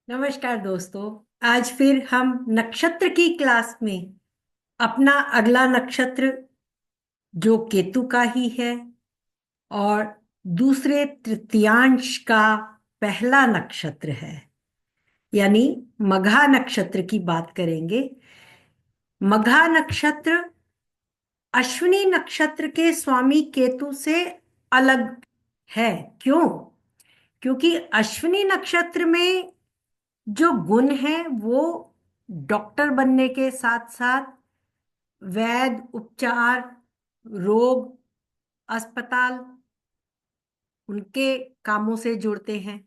नमस्कार दोस्तों। आज फिर हम नक्षत्र की क्लास में अपना अगला नक्षत्र जो केतु का ही है और दूसरे तृतीयांश का पहला नक्षत्र है, यानी मघा नक्षत्र की बात करेंगे। मघा नक्षत्र अश्विनी नक्षत्र के स्वामी केतु से अलग है। क्यों? क्योंकि अश्विनी नक्षत्र में जो गुण है वो डॉक्टर बनने के साथ साथ वैद उपचार, रोग, अस्पताल, उनके कामों से जुड़ते हैं।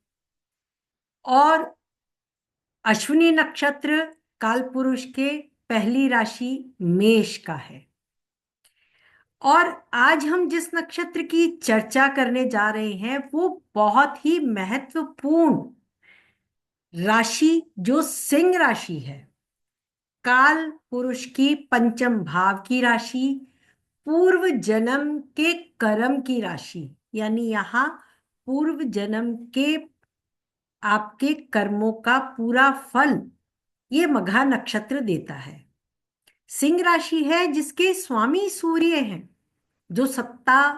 और अश्विनी नक्षत्र कालपुरुष के पहली राशि मेष का है। और आज हम जिस नक्षत्र की चर्चा करने जा रहे हैं वो बहुत ही महत्वपूर्ण राशि जो सिंह राशि है, काल पुरुष की पंचम भाव की राशि, पूर्व जन्म के कर्म की राशि, यानी यहाँ पूर्व जन्म के आपके कर्मों का पूरा फल ये मघा नक्षत्र देता है। सिंह राशि है जिसके स्वामी सूर्य हैं, जो सत्ता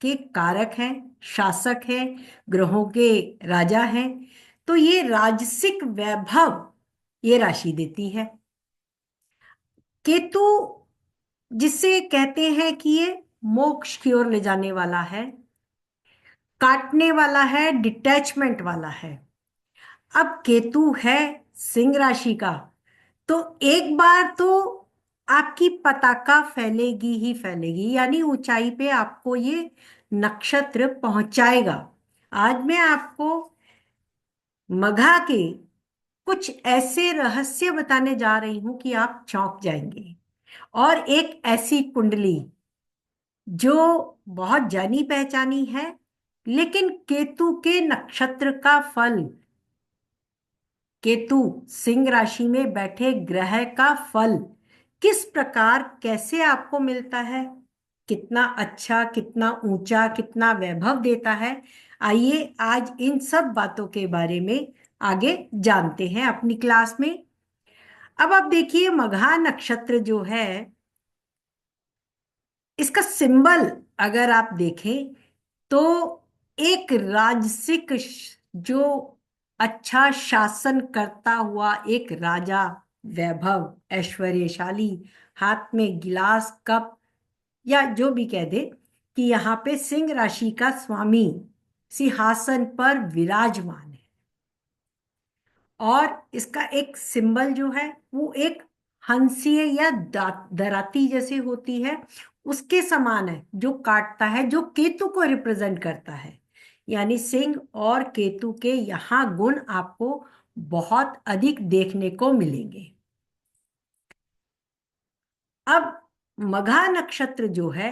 के कारक हैं, शासक हैं, ग्रहों के राजा हैं। तो ये राजसिक वैभव ये राशि देती है। केतु जिसे कहते हैं कि ये मोक्ष की ओर ले जाने वाला है, काटने वाला है, डिटैचमेंट वाला है। अब केतु है सिंह राशि का, तो एक बार तो आपकी पताका फैलेगी ही फैलेगी, यानी ऊंचाई पे आपको ये नक्षत्र पहुंचाएगा। आज मैं आपको मघा के कुछ ऐसे रहस्य बताने जा रही हूं कि आप चौंक जाएंगे। और एक ऐसी कुंडली जो बहुत जानी पहचानी है, लेकिन केतु के नक्षत्र का फल, केतु सिंह राशि में बैठे ग्रह का फल किस प्रकार कैसे आपको मिलता है, कितना अच्छा, कितना ऊंचा, कितना वैभव देता है, आइए आज इन सब बातों के बारे में आगे जानते हैं अपनी क्लास में। अब आप देखिए, मघा नक्षत्र जो है, इसका सिंबल अगर आप देखें तो एक राजसिक जो अच्छा शासन करता हुआ एक राजा, वैभव, ऐश्वर्यशाली, हाथ में गिलास कप या जो भी कह दे, कि यहाँ पे सिंह राशि का स्वामी सिंहासन पर विराजमान है। और इसका एक सिंबल जो है वो एक हंसीय या दराती जैसे होती है, उसके समान है, जो काटता है, जो केतु को रिप्रेजेंट करता है। यानी सिंह और केतु के यहाँ गुण आपको बहुत अधिक देखने को मिलेंगे। अब मघा नक्षत्र जो है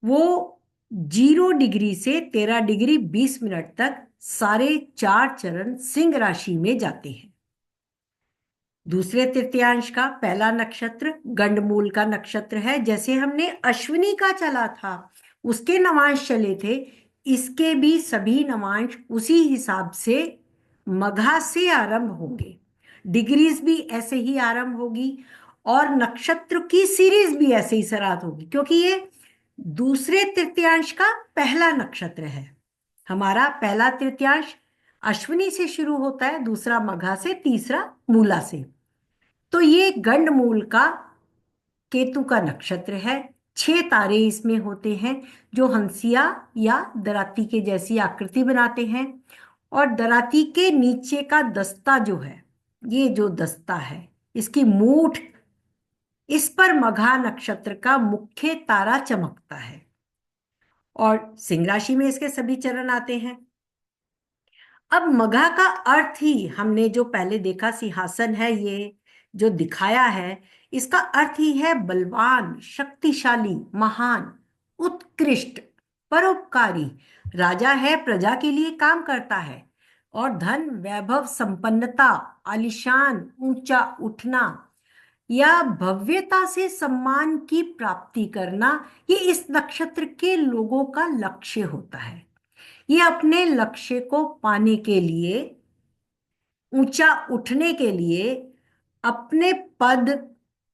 वो 0 डिग्री से 13 डिग्री 20 मिनट तक सारे 4 चरण सिंह राशि में जाते हैं। दूसरे तृतीयांश का पहला नक्षत्र गंडमूल का नक्षत्र है। जैसे हमने अश्विनी का चला था, उसके नवांश चले थे, इसके भी सभी नवांश उसी हिसाब से मघा से आरंभ होंगे। डिग्रीज भी ऐसे ही आरंभ होगी और नक्षत्र की सीरीज भी ऐसे ही सराहत होगी, क्योंकि ये दूसरे तृतीयांश का पहला नक्षत्र है। हमारा पहला तृतीयांश अश्विनी से शुरू होता है, दूसरा मघा से, तीसरा मूला से। तो ये गंड मूल का केतु का नक्षत्र है। 6 तारे इसमें होते हैं जो हंसिया या दराती के जैसी आकृति बनाते हैं। और दराती के नीचे का दस्ता जो है, ये जो दस्ता है, इसकी मूठ, इस पर मघा नक्षत्र का मुख्य तारा चमकता है। और सिंह राशि में इसके सभी चरण आते हैं। अब मघा का अर्थ ही हमने जो पहले देखा, सिंहासन है ये जो दिखाया है, इसका अर्थ ही है बलवान, शक्तिशाली, महान, उत्कृष्ट, परोपकारी। राजा है, प्रजा के लिए काम करता है। और धन, वैभव, संपन्नता, आलिशान, ऊंचा उठना या भव्यता से सम्मान की प्राप्ति करना, ये इस नक्षत्र के लोगों का लक्ष्य होता है। ये अपने लक्ष्य को पाने के लिए ऊंचा उठने के लिए अपने पद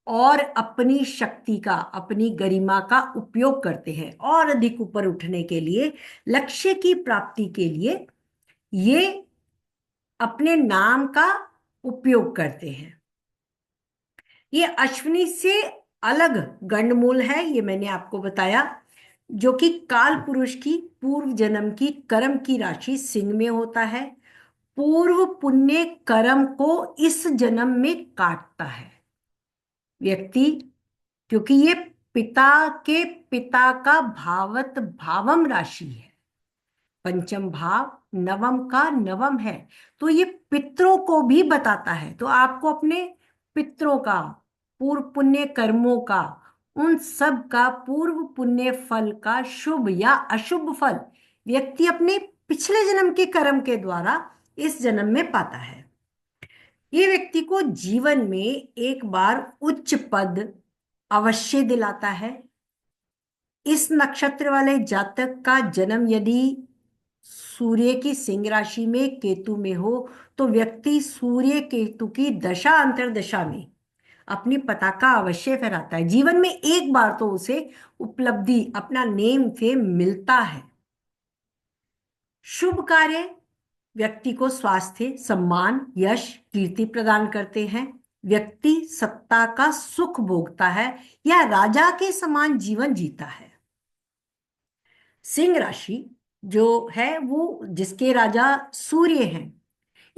और अपनी शक्ति का, अपनी गरिमा का उपयोग करते हैं, और अधिक ऊपर उठने के लिए, लक्ष्य की प्राप्ति के लिए ये अपने नाम का उपयोग करते हैं। ये अश्विनी से अलग गंडमूल है, ये मैंने आपको बताया, जो कि काल पुरुष की पूर्व जन्म की कर्म की राशि सिंह में होता है। पूर्व पुण्य कर्म को इस जन्म में काटता है व्यक्ति, क्योंकि ये पिता के पिता का भावत भावम राशि है। पंचम भाव नवम का नवम है, तो ये पितरों को भी बताता है। तो आपको अपने पितरों का, पूर्व पुण्य कर्मों का, उन सब का पूर्व पुण्य फल का शुभ या अशुभ फल व्यक्ति अपने पिछले जन्म के कर्म के द्वारा इस जन्म में पाता है। ये व्यक्ति को जीवन में एक बार उच्च पद अवश्य दिलाता है। इस नक्षत्र वाले जातक का जन्म यदि सूर्य की सिंह राशि में केतु में हो, तो व्यक्ति सूर्य केतु की दशा अंतर्दशा में अपनी पताका अवश्य फहराता है। जीवन में एक बार तो उसे उपलब्धि, अपना नेम फेम मिलता है। शुभ कार्य व्यक्ति को स्वास्थ्य, सम्मान, यश, कीर्ति प्रदान करते हैं। व्यक्ति सत्ता का सुख भोगता है या राजा के समान जीवन जीता है। सिंह राशि जो है वो, जिसके राजा सूर्य हैं,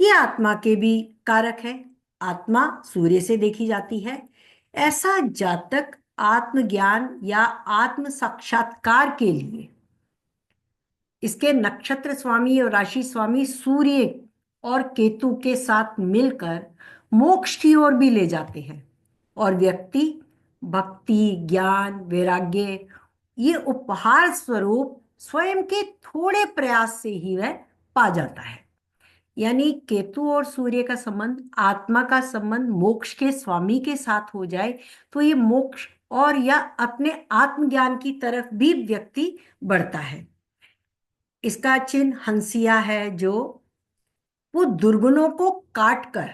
ये आत्मा के भी कारक है। आत्मा सूर्य से देखी जाती है। ऐसा जातक आत्मज्ञान या आत्म साक्षात्कार के लिए इसके नक्षत्र स्वामी और राशि स्वामी सूर्य और केतु के साथ मिलकर मोक्ष की ओर भी ले जाते हैं, और व्यक्ति भक्ति, ज्ञान, वैराग्य ये उपहार स्वरूप स्वयं के थोड़े प्रयास से ही वह पा जाता है। यानी केतु और सूर्य का संबंध, आत्मा का संबंध मोक्ष के स्वामी के साथ हो जाए तो ये मोक्ष और या अपने आत्मज्ञान की तरफ भी व्यक्ति बढ़ता है। इसका चिन्ह हंसिया है, जो वो दुर्गुणों को काट कर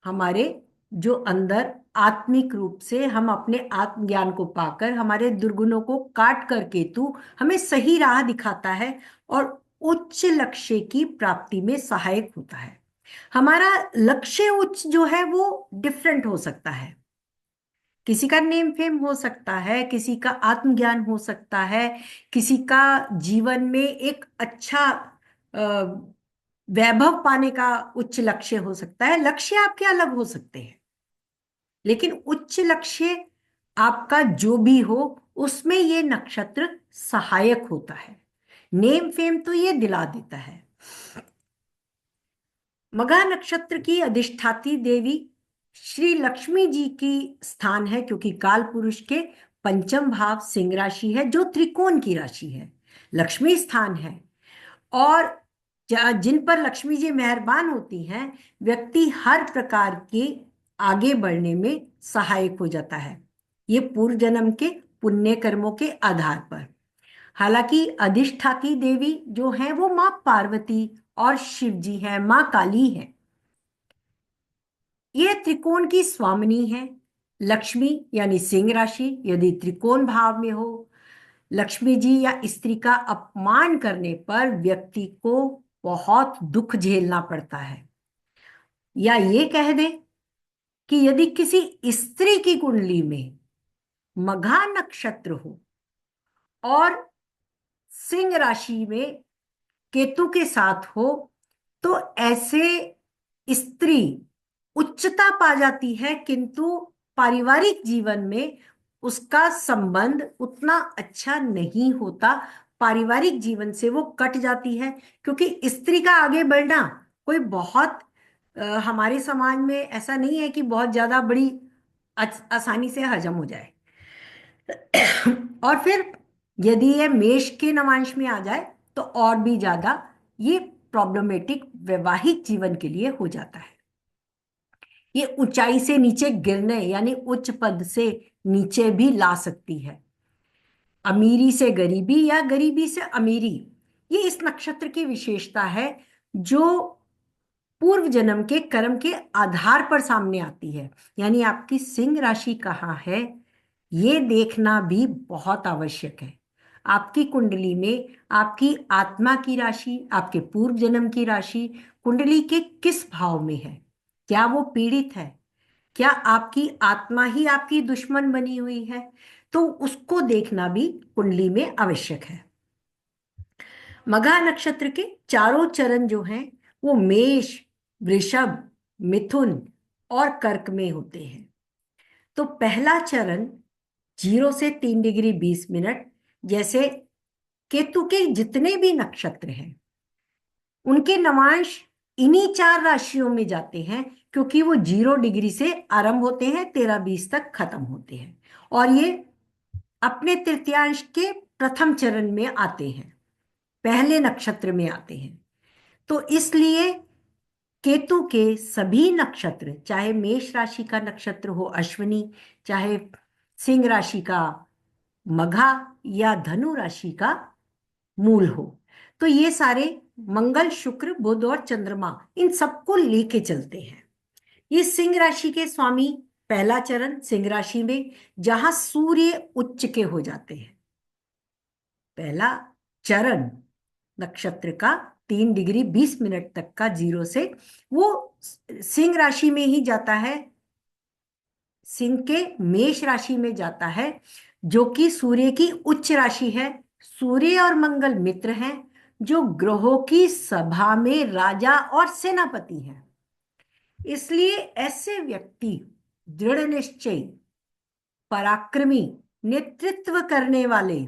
हमारे जो अंदर आत्मिक रूप से हम अपने आत्मज्ञान को पाकर हमारे दुर्गुणों को काट कर केतु हमें सही राह दिखाता है और उच्च लक्ष्य की प्राप्ति में सहायक होता है। हमारा लक्ष्य उच्च जो है वो डिफरेंट हो सकता है। किसी का नेम फेम हो सकता है, किसी का आत्मज्ञान हो सकता है, किसी का जीवन में एक अच्छा वैभव पाने का उच्च लक्ष्य हो सकता है। लक्ष्य आपके अलग हो सकते हैं, लेकिन उच्च लक्ष्य आपका जो भी हो उसमें ये नक्षत्र सहायक होता है। नेम फेम तो ये दिला देता है। मघा नक्षत्र की अधिष्ठाती देवी श्री लक्ष्मी जी की स्थान है, क्योंकि काल पुरुष के पंचम भाव सिंह राशि है, जो त्रिकोण की राशि है, लक्ष्मी स्थान है। और जिन पर लक्ष्मी जी मेहरबान होती हैं, व्यक्ति हर प्रकार के आगे बढ़ने में सहायक हो जाता है, ये पूर्व जन्म के पुण्य कर्मों के आधार पर। हालांकि अधिष्ठाती देवी जो है वो माँ पार्वती और शिव जी हैं, माँ काली है। ये त्रिकोण की स्वामिनी है। लक्ष्मी यानी सिंह राशि यदि त्रिकोण भाव में हो, लक्ष्मी जी या स्त्री का अपमान करने पर व्यक्ति को बहुत दुख झेलना पड़ता है। या ये कह दे कि यदि किसी स्त्री की कुंडली में मघा नक्षत्र हो और सिंह राशि में केतु के साथ हो, तो ऐसे स्त्री उच्चता पा जाती है, किंतु पारिवारिक जीवन में उसका संबंध उतना अच्छा नहीं होता। पारिवारिक जीवन से वो कट जाती है, क्योंकि स्त्री का आगे बढ़ना कोई बहुत हमारे समाज में ऐसा नहीं है कि बहुत ज्यादा बड़ी आसानी से हजम हो जाए। और फिर यदि ये मेष के नवांश में आ जाए तो और भी ज्यादा ये प्रॉब्लमेटिक वैवाहिक जीवन के लिए हो जाता है। ये ऊंचाई से नीचे गिरने यानी उच्च पद से नीचे भी ला सकती है। अमीरी से गरीबी या गरीबी से अमीरी, ये इस नक्षत्र की विशेषता है, जो पूर्व जन्म के कर्म के आधार पर सामने आती है। यानी आपकी सिंह राशि कहाँ है, ये देखना भी बहुत आवश्यक है। आपकी कुंडली में आपकी आत्मा की राशि, आपके पूर्व जन्म की राशि कुंडली के किस भाव में है, क्या वो पीड़ित है, क्या आपकी आत्मा ही आपकी दुश्मन बनी हुई है, तो उसको देखना भी कुंडली में आवश्यक है। मघा नक्षत्र के चारों चरण जो हैं वो मेष, वृषभ, मिथुन और कर्क में होते हैं। तो पहला चरण 0 से 3 डिग्री 20 मिनट, जैसे केतु के जितने भी नक्षत्र हैं उनके नवांश इन्हीं 4 राशियों में जाते हैं, क्योंकि वो 0 डिग्री से आरंभ होते हैं, 13-20 तक खत्म होते हैं, और ये अपने तृतीयांश के प्रथम चरण में आते हैं, पहले नक्षत्र में आते हैं। तो इसलिए केतु के सभी नक्षत्र, चाहे मेष राशि का नक्षत्र हो अश्विनी, चाहे सिंह राशि का मघा, या धनु राशि का मूल हो, तो ये सारे मंगल, शुक्र, बुध और चंद्रमा इन सबको लेके चलते हैं। ये सिंह राशि के स्वामी पहला चरण सिंह राशि में, जहां सूर्य उच्च के हो जाते हैं, पहला चरण नक्षत्र का 3 डिग्री 20 मिनट तक का 0 से, वो सिंह राशि में ही जाता है, सिंह के मेष राशि में जाता है, जो कि सूर्य की उच्च राशि है। सूर्य और मंगल मित्र हैं, जो ग्रहों की सभा में राजा और सेनापति हैं। इसलिए ऐसे व्यक्ति दृढ़ निश्चयी, पराक्रमी, नेतृत्व करने वाले,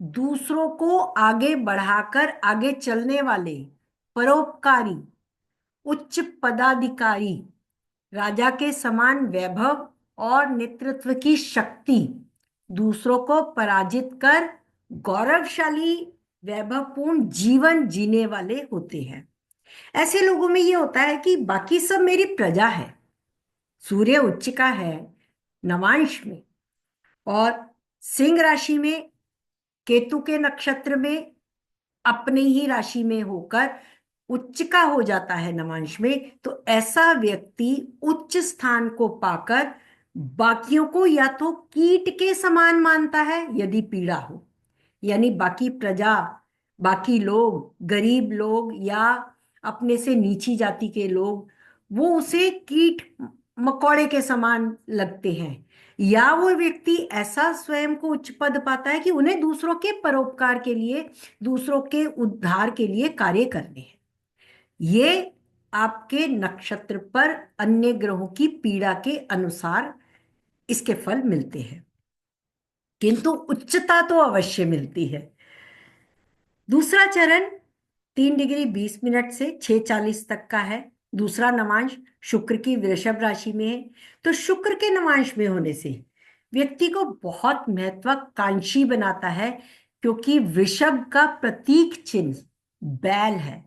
दूसरों को आगे बढ़ाकर आगे चलने वाले, परोपकारी, उच्च पदाधिकारी, राजा के समान वैभव और नेतृत्व की शक्ति, दूसरों को पराजित कर गौरवशाली वैभवपूर्ण जीवन जीने वाले होते हैं। ऐसे लोगों में ये होता है कि बाकी सब मेरी प्रजा है, सूर्य उच्च का है नवांश में, और सिंह राशि में केतु के नक्षत्र में अपनी ही राशि में होकर उच्च का हो जाता है नवांश में। तो ऐसा व्यक्ति उच्च स्थान को पाकर बाकियों को या तो कीट के समान मानता है यदि पीड़ा हो, यानी बाकी प्रजा, बाकी लोग, गरीब लोग या अपने से नीची जाति के लोग, वो उसे कीट मकोड़े के समान लगते हैं। या वो व्यक्ति ऐसा स्वयं को उच्च पद पाता है कि उन्हें दूसरों के परोपकार के लिए, दूसरों के उद्धार के लिए कार्य करने हैं। ये आपके नक्षत्र पर अन्य ग्रहों की पीड़ा के अनुसार इसके फल मिलते हैं, किंतु उच्चता तो अवश्य मिलती है। दूसरा चरण 3 डिग्री 20 मिनट से 6:40 तक का है। दूसरा नवांश शुक्र की वृषभ राशि में है। तो शुक्र के नवांश में होने से व्यक्ति को बहुत महत्वाकांक्षी बनाता है, क्योंकि वृषभ का प्रतीक चिन्ह बैल है।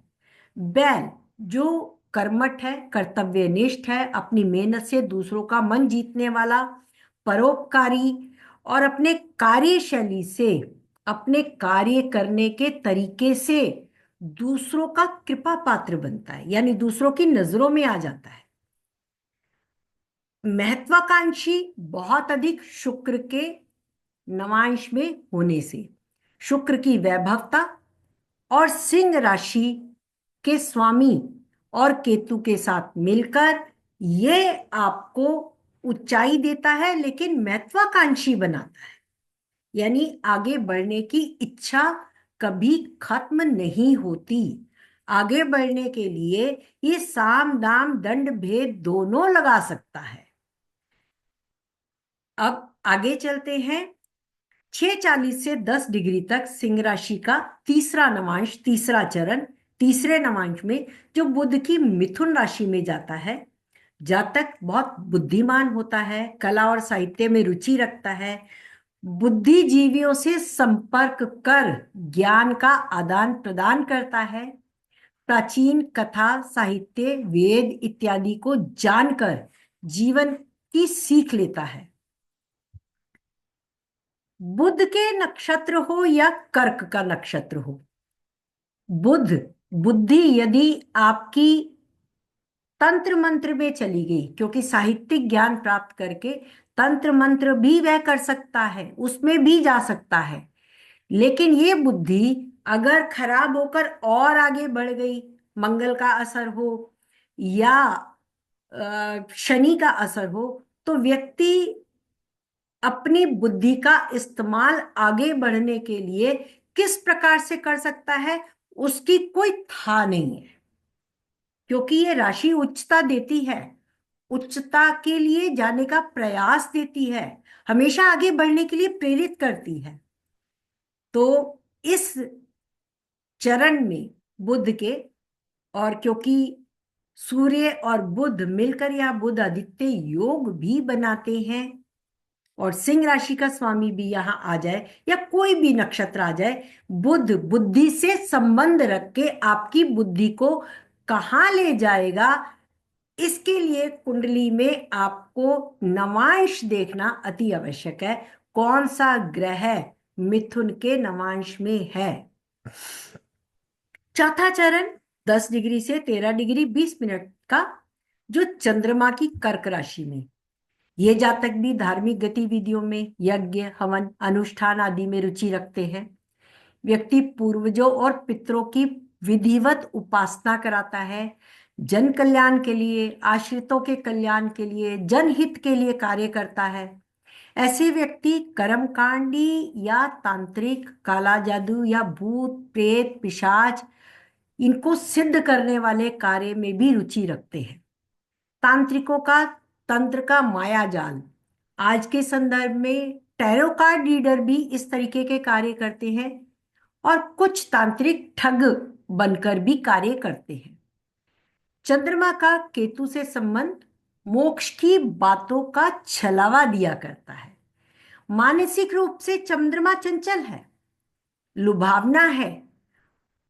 बैल जो कर्मठ है, कर्तव्यनिष्ठ है, अपनी मेहनत से दूसरों का मन जीतने वाला, परोपकारी, और अपने कार्यशैली से, अपने कार्य करने के तरीके से दूसरों का कृपा पात्र बनता है, यानी दूसरों की नजरों में आ जाता है। महत्वाकांक्षी बहुत अधिक शुक्र के नवांश में होने से शुक्र की वैभवता और सिंह राशि के स्वामी और केतु के साथ मिलकर ये आपको ऊंचाई देता है, लेकिन महत्वाकांक्षी बनाता है, यानी आगे बढ़ने की इच्छा कभी खत्म नहीं होती। आगे बढ़ने के लिए ये साम दाम दंड भेद दोनों लगा सकता है। अब आगे चलते हैं। 6:40 से 10 डिग्री तक सिंह राशि का तीसरा नवांश, तीसरा चरण, तीसरे नवांश में जो बुध की मिथुन राशि में जाता है। जातक बहुत बुद्धिमान होता है, कला और साहित्य में रुचि रखता है, बुद्धिजीवियों से संपर्क कर ज्ञान का आदान प्रदान करता है, प्राचीन कथा, साहित्य, वेद इत्यादि को जानकर जीवन की सीख लेता है। बुध के नक्षत्र हो या कर्क का नक्षत्र हो, बुध बुद्धि यदि आपकी तंत्र मंत्र में चली गई, क्योंकि साहित्यिक ज्ञान प्राप्त करके तंत्र मंत्र भी वह कर सकता है, उसमें भी जा सकता है। लेकिन ये बुद्धि अगर खराब होकर और आगे बढ़ गई, मंगल का असर हो या शनि का असर हो, तो व्यक्ति अपनी बुद्धि का इस्तेमाल आगे बढ़ने के लिए किस प्रकार से कर सकता है, उसकी कोई था नहीं है। क्योंकि ये राशि उच्चता देती है, उच्चता के लिए जाने का प्रयास देती है, हमेशा आगे बढ़ने के लिए प्रेरित करती है। तो इस चरण में बुध के, और क्योंकि सूर्य और बुध मिलकर या बुध आदित्य योग भी बनाते हैं, और सिंह राशि का स्वामी भी यहां आ जाए या कोई भी नक्षत्र आ जाए, बुध बुद्धि से संबंध रख के आपकी बुद्धि को कहाँ ले जाएगा, इसके लिए कुंडली में आपको नवांश देखना अति आवश्यक है। कौन सा ग्रह मिथुन के नवांश में है। चौथा चरण 10 डिग्री से 13 डिग्री 20 मिनट का, जो चंद्रमा की कर्क राशि में। ये जातक भी धार्मिक गतिविधियों में, यज्ञ हवन अनुष्ठान आदि में रुचि रखते हैं। व्यक्ति पूर्वजों और पितरों की विधिवत उपासना कराता है, जन कल्याण के लिए, आश्रितों के कल्याण के लिए, जनहित के लिए कार्य करता है। ऐसे व्यक्ति कर्मकांडी या तांत्रिक, काला जादू या भूत प्रेत पिशाच, इनको सिद्ध करने वाले कार्य में भी रुचि रखते हैं। तांत्रिकों का तंत्र का माया जाल, आज के संदर्भ में टैरो कार्ड रीडर भी इस तरीके के कार्य करते हैं, और कुछ तांत्रिक ठग बनकर भी कार्य करते हैं। चंद्रमा का केतु से संबंध मोक्ष की बातों का छलावा दिया करता है। मानसिक रूप से चंद्रमा चंचल है, लुभावना है,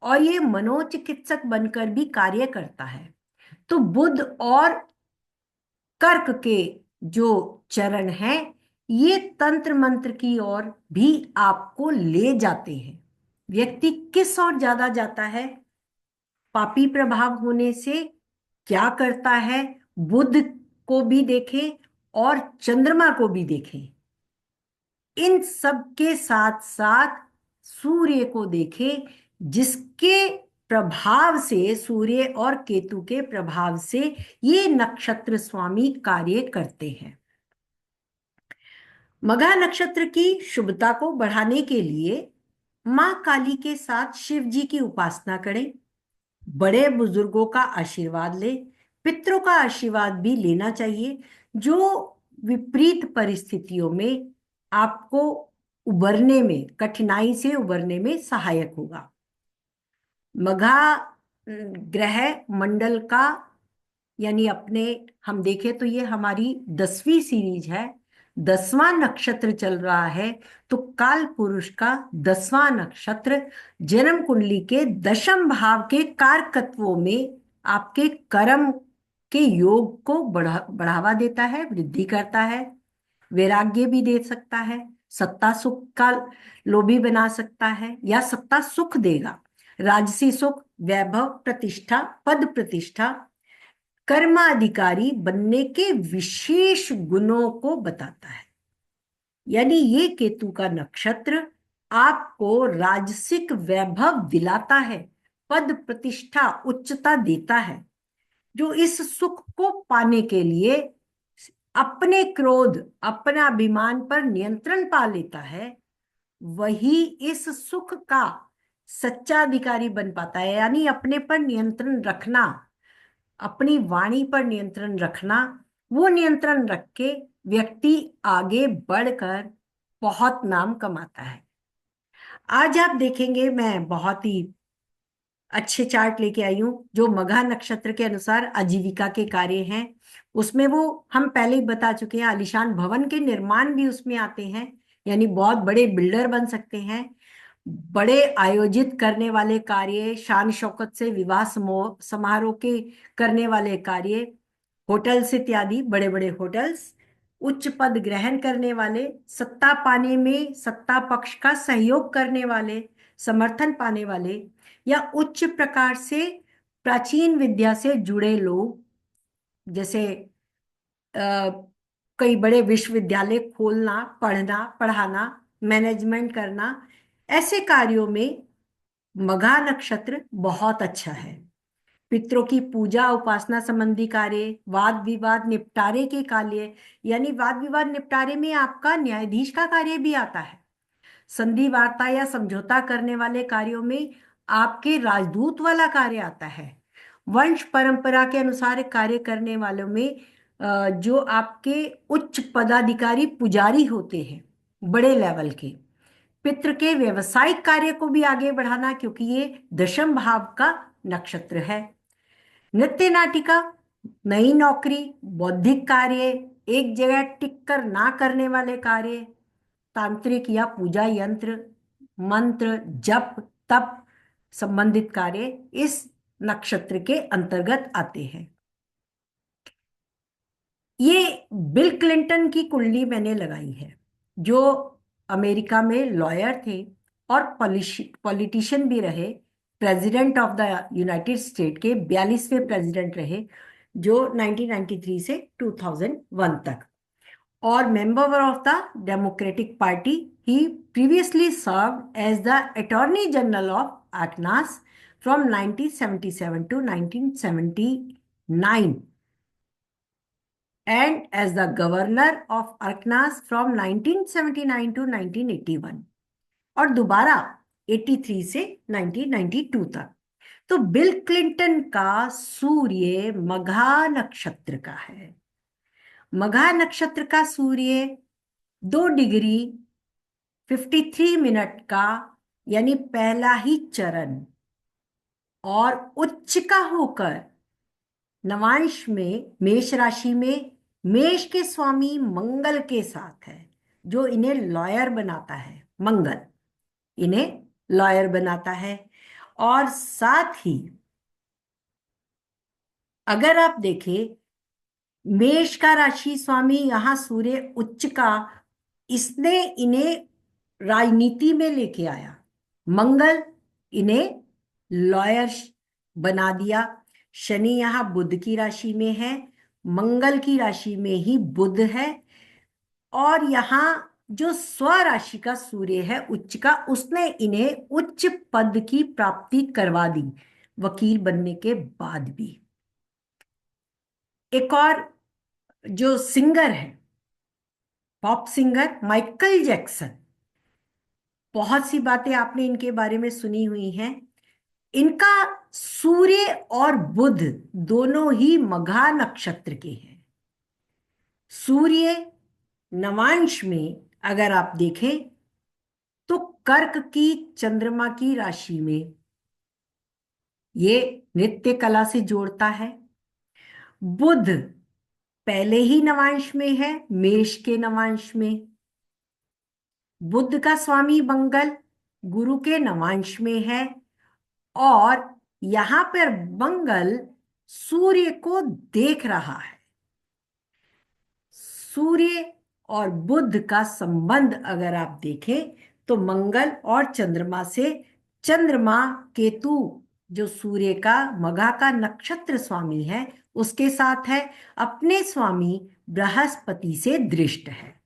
और ये मनोचिकित्सक बनकर भी कार्य करता है। तो बुध और कर्क के जो चरण हैं, ये तंत्र मंत्र की ओर भी आपको ले जाते हैं। व्यक्ति किस ओर ज्यादा जाता है, पापी प्रभाव होने से क्या करता है, बुध को भी देखें और चंद्रमा को भी देखें। इन सब के साथ साथ सूर्य को देखें, जिसके प्रभाव से, सूर्य और केतु के प्रभाव से ये नक्षत्र स्वामी कार्य करते हैं। मघा नक्षत्र की शुभता को बढ़ाने के लिए मां काली के साथ शिव जी की उपासना करें, बड़े बुजुर्गों का आशीर्वाद ले, पितरों का आशीर्वाद भी लेना चाहिए, जो विपरीत परिस्थितियों में आपको उबरने में, कठिनाई से उबरने में सहायक होगा। मघा ग्रह मंडल का, यानी अपने हम देखें तो ये हमारी 10वीं सीरीज है, 10वां नक्षत्र चल रहा है। तो काल पुरुष का 10वां नक्षत्र जन्म कुंडली के 10म भाव के कारकत्वों में आपके कर्म के योग को बढ़ावा देता है, वृद्धि करता है, वैराग्य भी दे सकता है, सत्ता सुख का लोभी बना सकता है या सत्ता सुख देगा, राजसी सुख, वैभव, प्रतिष्ठा, पद प्रतिष्ठा, कर्माधिकारी बनने के विशेष गुणों को बताता है। यानी ये केतु का नक्षत्र आपको राजसिक वैभव दिलाता है, पद प्रतिष्ठा उच्चता देता है। जो इस सुख को पाने के लिए अपने क्रोध, अपना अभिमान पर नियंत्रण पा लेता है, वही इस सुख का सच्चा अधिकारी बन पाता है। यानी अपने पर नियंत्रण रखना, अपनी वाणी पर नियंत्रण रखना, वो नियंत्रण रख के व्यक्ति आगे बढ़कर बहुत नाम कमाता है। आज आप देखेंगे मैं बहुत ही अच्छे चार्ट लेके आई हूं, जो मघा नक्षत्र के अनुसार आजीविका के कार्य हैं। उसमें वो हम पहले ही बता चुके हैं, आलीशान भवन के निर्माण भी उसमें आते हैं, यानी बहुत बड़े बिल्डर बन सकते हैं। बड़े आयोजित करने वाले कार्य, शान शौकत से विवाह समारोह के करने वाले कार्य, होटल्स इत्यादि, बड़े बड़े होटल्स, उच्च पद ग्रहण करने वाले, सत्ता पाने में सत्ता पक्ष का सहयोग करने वाले, समर्थन पाने वाले, या उच्च प्रकार से प्राचीन विद्या से जुड़े लोग, जैसे अ, कई बड़े विश्वविद्यालय खोलना, पढ़ना पढ़ाना, मैनेजमेंट करना, ऐसे कार्यों में मघा नक्षत्र बहुत अच्छा है। पितरों की पूजा उपासना संबंधी कार्य, वाद विवाद निपटारे के कार्य, यानी वाद विवाद निपटारे में आपका न्यायाधीश का कार्य भी आता है। संधि वार्ता या समझौता करने वाले कार्यों में आपके राजदूत वाला कार्य आता है। वंश परंपरा के अनुसार कार्य करने वालों में जो आपके उच्च पदाधिकारी पुजारी होते हैं, बड़े लेवल के। पितृ के व्यवसायिक कार्य को भी आगे बढ़ाना, क्योंकि ये दशम भाव का नक्षत्र है। नृत्य नाटिका, नई नौकरी, बौद्धिक कार्य, एक जगह टिक कर ना करने वाले कार्य, तांत्रिक या पूजा यंत्र, मंत्र, जप, तप संबंधित कार्य इस नक्षत्र के अंतर्गत आते हैं। ये बिल क्लिंटन की कुंडली मैंने लगाई है, जो अमेरिका में लॉयर थे और पॉलिटिशियन भी रहे। President of the United state के 42वें प्रेसिडेंट रहे, जो 1993 से 2001 तक, और member of the Democratic party. He previously served as the attorney general of Arkansas from 1977 to 1979 and as the governor of Arkansas from 1979 to 1981, और दोबारा 83 से 1992 तक। तो बिल क्लिंटन का सूर्य मघा नक्षत्र का है। मघा नक्षत्र का सूर्य 2 डिग्री 53 मिनट का, यानी पहला ही चरण, और उच्च का होकर नवांश में मेष राशि में मेष के स्वामी मंगल के साथ है, जो इन्हें लॉयर बनाता है। मंगल इन्हें लॉयर बनाता है। और साथ ही अगर आप देखें, मेष का राशि स्वामी यहां सूर्य उच्च का, इसने इन्हें राजनीति में लेके आया। मंगल इन्हें लॉयर बना दिया। शनि यहां बुध की राशि में है, मंगल की राशि में ही बुध है, और यहां जो स्व राशि का सूर्य है उच्च का, उसने इन्हें उच्च पद की प्राप्ति करवा दी वकील बनने के बाद भी। एक और जो सिंगर है, पॉप सिंगर माइकल जैक्सन, बहुत सी बातें आपने इनके बारे में सुनी हुई हैं। इनका सूर्य और बुध दोनों ही मघा नक्षत्र के हैं। सूर्य नवांश में अगर आप देखें तो कर्क की चंद्रमा की राशि में, ये नृत्य कला से जोड़ता है। बुध पहले ही नवांश में है, मेष के नवांश में। बुध का स्वामी मंगल गुरु के नवांश में है, और यहां पर मंगल सूर्य को देख रहा है। सूर्य और बुध का संबंध अगर आप देखें तो मंगल और चंद्रमा से, चंद्रमा केतु जो सूर्य का मघा का नक्षत्र स्वामी है उसके साथ है, अपने स्वामी बृहस्पति से दृष्ट है।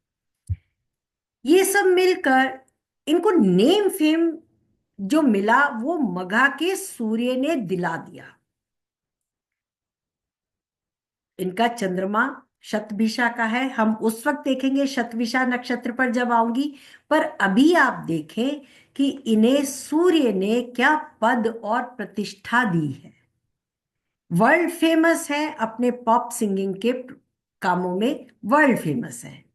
ये सब मिलकर इनको नेम फेम जो मिला वो मघा के सूर्य ने दिला दिया। इनका चंद्रमा शतभिषा का है, हम उस वक्त देखेंगे शतभिषा नक्षत्र पर जब आऊंगी। पर अभी आप देखें कि इन्हें सूर्य ने क्या पद और प्रतिष्ठा दी है। वर्ल्ड फेमस है अपने पॉप सिंगिंग के कामों में, वर्ल्ड फेमस है।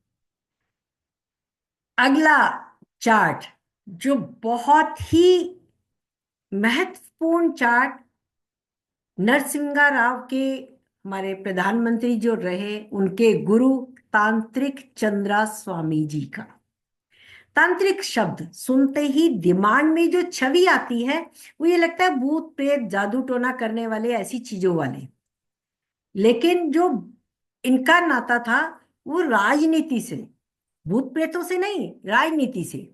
अगला चार्ट जो बहुत ही महत्वपूर्ण चार्ट, नरसिंहा राव के, हमारे प्रधानमंत्री जो रहे, उनके गुरु तांत्रिक चंद्रा स्वामी जी का। तांत्रिक शब्द सुनते ही दिमाग में जो छवि आती है वो ये लगता है भूत प्रेत जादू टोना करने वाले, ऐसी चीजों वाले। लेकिन जो इनका नाता था वो राजनीति से, भूत प्रेतों से नहीं, राजनीति से।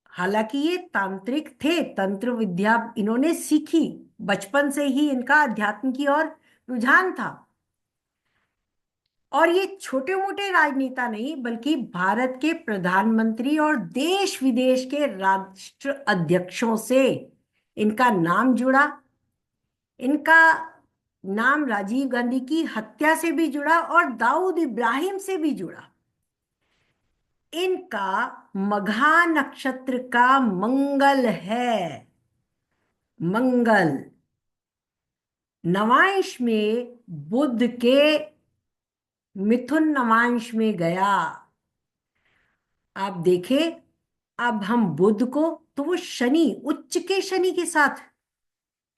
हालांकि ये तांत्रिक थे, तंत्र विद्या इन्होंने सीखी, बचपन से ही इनका अध्यात्म की ओर रुझान था। और ये छोटे मोटे राजनेता नहीं, बल्कि भारत के प्रधानमंत्री और देश विदेश के राष्ट्र अध्यक्षों से इनका नाम जुड़ा। इनका नाम राजीव गांधी की हत्या से भी जुड़ा और दाऊद इब्राहिम से भी जुड़ा। इनका मघा नक्षत्र का मंगल है। मंगल नवांश में बुध के मिथुन नवांश में गया। आप देखें, अब हम बुध को, तो वो शनि, उच्च के शनि के साथ,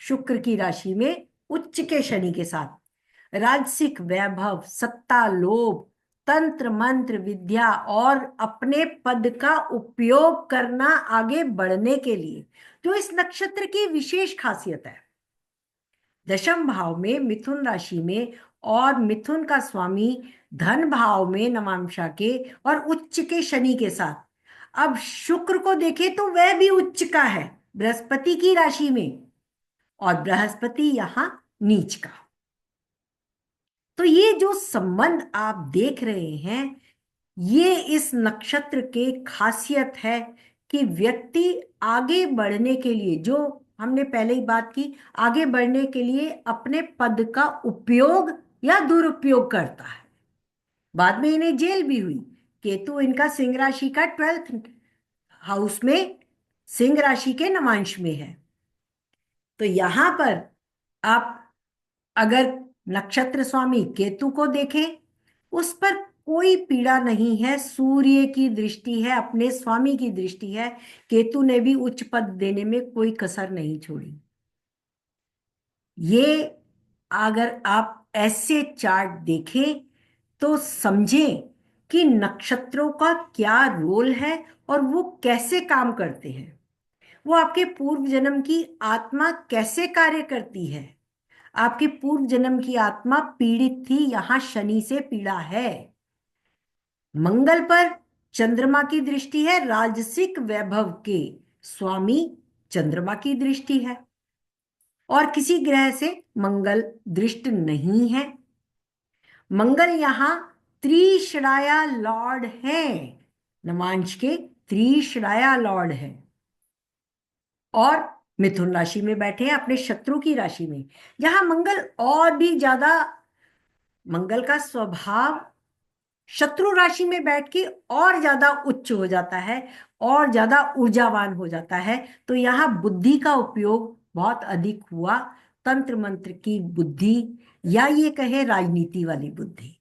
शुक्र की राशि में उच्च के शनि के साथ राजसिक वैभव, सत्ता, लोभ, तंत्र मंत्र विद्या और अपने पद का उपयोग करना आगे बढ़ने के लिए, जो इस नक्षत्र की विशेष खासियत है। दशम भाव में मिथुन राशि में, और मिथुन का स्वामी धन भाव में नवांशा के और उच्च के शनि के साथ। अब शुक्र को देखें तो वह भी उच्च का है, बृहस्पति की राशि में, और बृहस्पति यहां नीच का। तो ये जो संबंध आप देख रहे हैं, ये इस नक्षत्र के खासियत है कि व्यक्ति आगे बढ़ने के लिए, जो हमने पहले ही बात की, आगे बढ़ने के लिए अपने पद का उपयोग या दुरुपयोग करता है। बाद में इन्हें जेल भी हुई। केतु इनका सिंह राशि का 12th हाउस में, सिंह राशि के नवांश में है। तो यहां पर आप अगर नक्षत्र स्वामी केतु को देखें, उस पर कोई पीड़ा नहीं है, सूर्य की दृष्टि है, अपने स्वामी की दृष्टि है। केतु ने भी उच्च पद देने में कोई कसर नहीं छोड़ी। ये अगर आप ऐसे चार्ट देखें तो समझें कि नक्षत्रों का क्या रोल है और वो कैसे काम करते हैं। वो आपके पूर्व जन्म की आत्मा कैसे कार्य करती है। आपके पूर्व जन्म की आत्मा पीड़ित थी, यहां शनि से पीड़ा है। मंगल पर चंद्रमा की दृष्टि है, राजसिक वैभव के स्वामी चंद्रमा की दृष्टि है, और किसी ग्रह से मंगल दृष्ट नहीं है। मंगल यहां त्रिश्राया लॉर्ड है, नवांश के त्रिश्राया लॉर्ड है, और मिथुन राशि में बैठे हैं, अपने शत्रु की राशि में, जहां मंगल और भी ज्यादा, मंगल का स्वभाव शत्रु राशि में बैठ के और ज्यादा उच्च हो जाता है और ज्यादा ऊर्जावान हो जाता है। तो यहाँ बुद्धि का उपयोग बहुत अधिक हुआ, तंत्र मंत्र की बुद्धि, या ये कहे राजनीति वाली बुद्धि।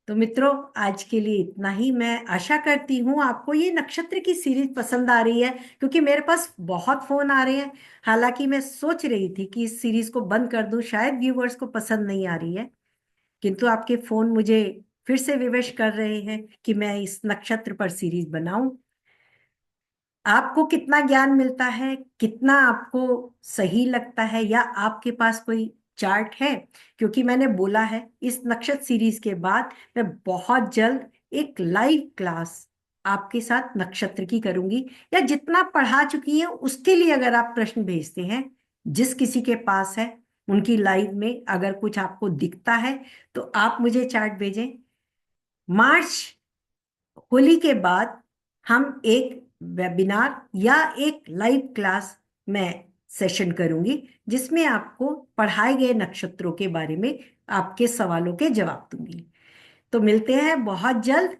तो मित्रों, आज के लिए इतना ही। मैं आशा करती हूँ आपको ये नक्षत्र की सीरीज पसंद आ रही है, क्योंकि मेरे पास बहुत फोन आ रहे हैं। हालांकि मैं सोच रही थी कि इस सीरीज को बंद कर दूं, शायद व्यूवर्स को पसंद नहीं आ रही है, किंतु आपके फोन मुझे फिर से विवश कर रहे हैं कि मैं इस नक्षत्र पर सीरीज बनाऊं। आपको कितना ज्ञान मिलता है, कितना आपको सही लगता है, या आपके पास कोई चार्ट है? क्योंकि मैंने बोला है, इस नक्षत्र सीरीज के बाद मैं बहुत जल्द एक लाइव क्लास आपके साथ नक्षत्र की करूंगी, या जितना पढ़ा चुकी है उसके लिए अगर आप प्रश्न भेजते हैं, जिस किसी के पास है, उनकी लाइव में अगर कुछ आपको दिखता है तो आप मुझे चार्ट भेजें। मार्च होली के बाद हम एक वेबिनार या एक लाइव क्लास में सेशन करूंगी, जिसमें आपको पढ़ाए गए नक्षत्रों के बारे में आपके सवालों के जवाब दूंगी। तो मिलते हैं बहुत जल्द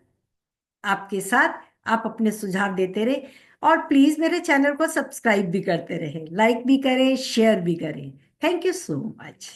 आपके साथ। आप अपने सुझाव देते रहे, और प्लीज मेरे चैनल को सब्सक्राइब भी करते रहे, लाइक भी करें, शेयर भी करें। Thank you so much.